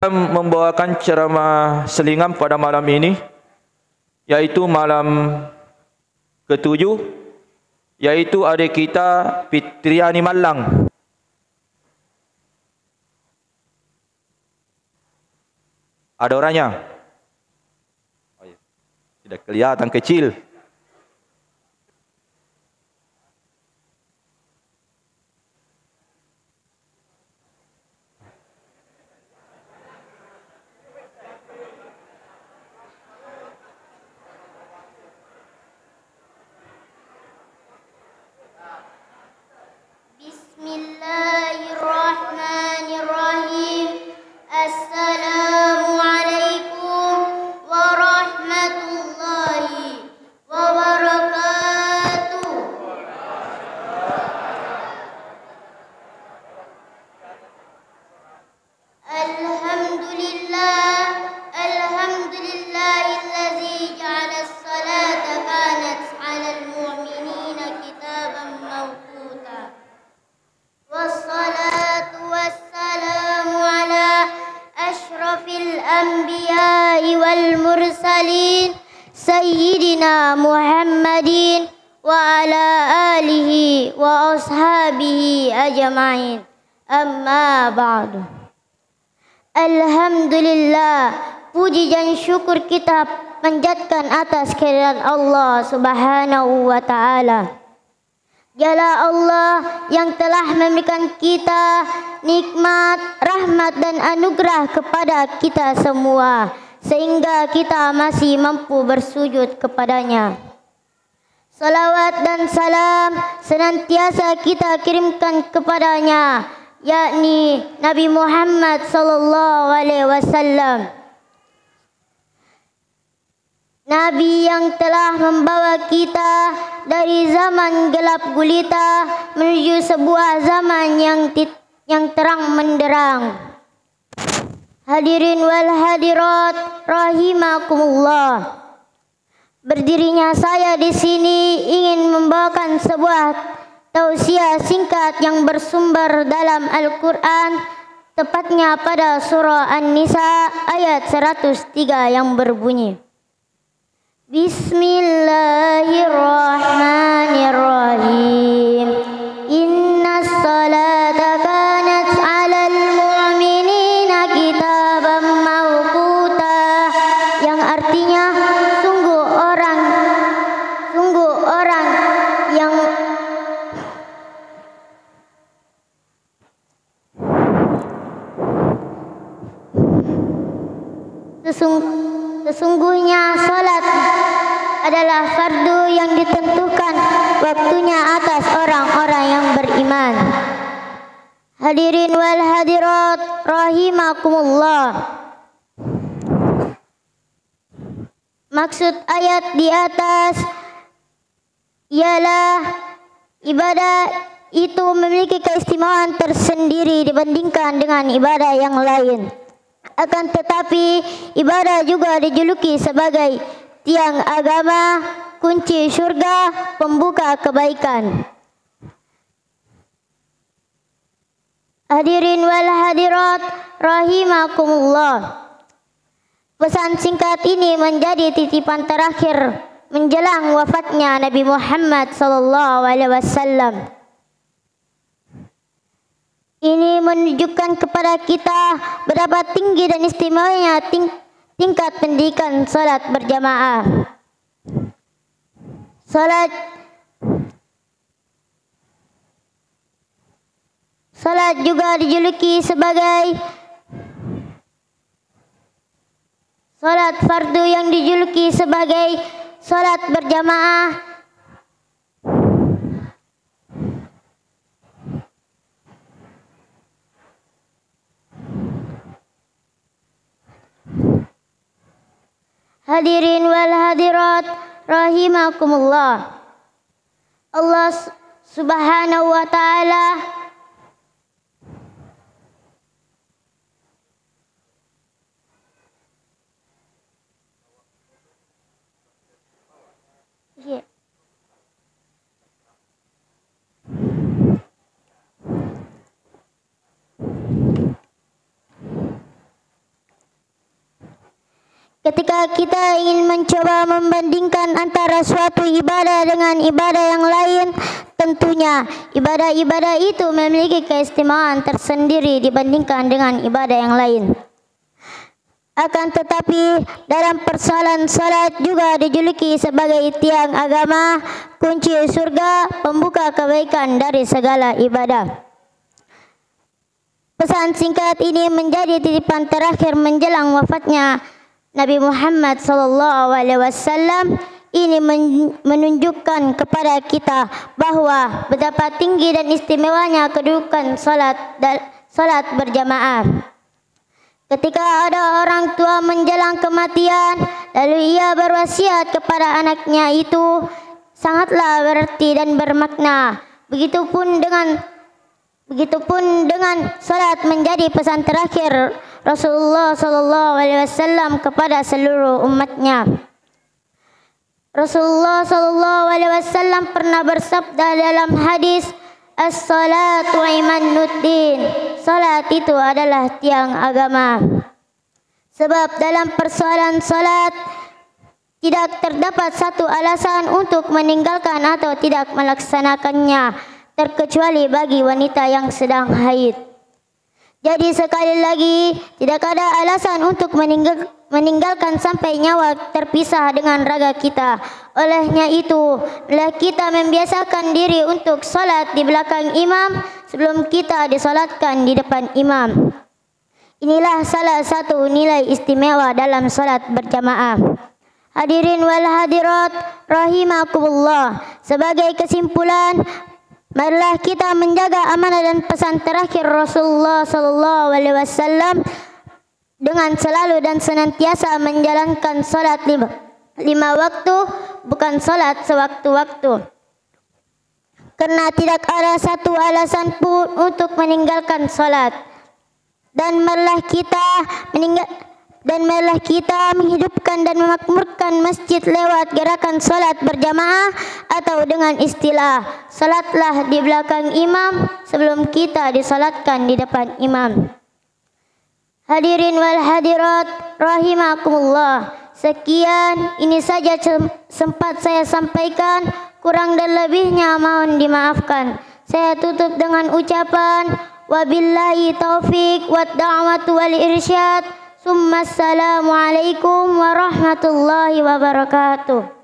Membawakan ceramah selingan pada malam ini, yaitu malam ke-7, yaitu adik kita Fitriani Malang. Ada orangnya? Tidak kelihatan, kecil. Bismillahirrahmanirrahim. Assalamualaikum warahmatullahi wabarakatuh. Alhamdulillahillazi ja'ala as-salata kanat 'alal mu'minina kitaban mawquta. Wassalatu wassalamu ala ashrafil anbiya'i wal mursalin sayyidina Muhammadin wa ala alihi wa ashabihi ajma'in. Amma ba'du. Alhamdulillah, puji dan syukur kita panjatkan atas kehadirat Allah Subhanahu wa taala. Dialah Allah yang telah memberikan kita nikmat, rahmat dan anugerah kepada kita semua, sehingga kita masih mampu bersujud kepadanya. Salawat dan salam senantiasa kita kirimkan kepadanya, yakni Nabi Muhammad sallallahu alaihi wasallam. Nabi yang telah membawa kita dari zaman gelap gulita menuju sebuah zaman yang terang menderang. Hadirin wal hadirat rahimakumullah. Berdirinya saya di sini ingin membawakan sebuah tausiah singkat yang bersumber dalam Al-Quran, tepatnya pada surah An-Nisa ayat 103 yang berbunyi, Bismillahirrahmanirrahim. Innas salata kanat 'alal mu'minina kitaban mawquta, yang artinya sungguh orang yang sesungguhnya salat adalah fardu yang ditentukan waktunya atas orang-orang yang beriman. Hadirin wal hadirat rahimakumullah. Maksud ayat di atas ialah ibadah itu memiliki keistimewaan tersendiri dibandingkan dengan ibadah yang lain. Akan tetapi ibadah juga dijuluki sebagai tiang agama, kunci syurga, pembuka kebaikan. Hadirin wal hadirat rahimakumullah. Pesan singkat ini menjadi titipan terakhir menjelang wafatnya Nabi Muhammad sallallahu alaihi wasallam. Ini menunjukkan kepada kita betapa tinggi dan istimewanya tingkat pendidikan salat berjamaah. Salat juga dijuluki sebagai salat fardu yang dijuluki sebagai salat berjamaah. Hadirin wal hadirat rahimakumullah. Allah Subhanahu wa taala Ketika kita ingin mencoba membandingkan antara suatu ibadah dengan ibadah yang lain, tentunya ibadah-ibadah itu memiliki keistimewaan tersendiri dibandingkan dengan ibadah yang lain. Akan tetapi dalam persoalan salat juga dijuluki sebagai tiang agama, kunci surga, pembuka kebaikan dari segala ibadah. Pesan singkat ini menjadi titipan terakhir menjelang wafatnya Nabi Muhammad SAW. Ini menunjukkan kepada kita bahwa betapa tinggi dan istimewanya kedudukan salat berjamaah. Ketika ada orang tua menjelang kematian, lalu ia berwasiat kepada anaknya, itu sangatlah berarti dan bermakna. Begitupun dengan salat menjadi pesan terakhir Rasulullah SAW kepada seluruh umatnya. Rasulullah SAW pernah bersabda dalam hadis, "As-salatu imaduddin." Salat itu adalah tiang agama. Sebab dalam persoalan salat tidak terdapat satu alasan untuk meninggalkan atau tidak melaksanakannya, terkecuali bagi wanita yang sedang haid. Jadi sekali lagi, tidak ada alasan untuk meninggalkan sampai nyawa terpisah dengan raga kita. Olehnya itu, kita membiasakan diri untuk salat di belakang imam sebelum kita disalatkan di depan imam. Inilah salah satu nilai istimewa dalam salat berjamaah. Hadirin wal hadirat rahimakumullah. Sebagai kesimpulan, marilah kita menjaga amanah dan pesan terakhir Rasulullah SAW dengan selalu dan senantiasa menjalankan salat lima waktu, bukan salat sewaktu-waktu. Karena tidak ada satu alasan pun untuk meninggalkan salat. Dan marilah kita menghidupkan dan memakmurkan masjid lewat gerakan salat berjamaah atau dengan istilah salatlah di belakang imam sebelum kita disalatkan di depan imam. Hadirin wal hadirat rahimakumullah. Sekian, ini saja sempat saya sampaikan, kurang dan lebihnya mohon dimaafkan. Saya tutup dengan ucapan wabillahi taufik wad da'watu wal irsyad. Assalamualaikum warahmatullahi wabarakatuh.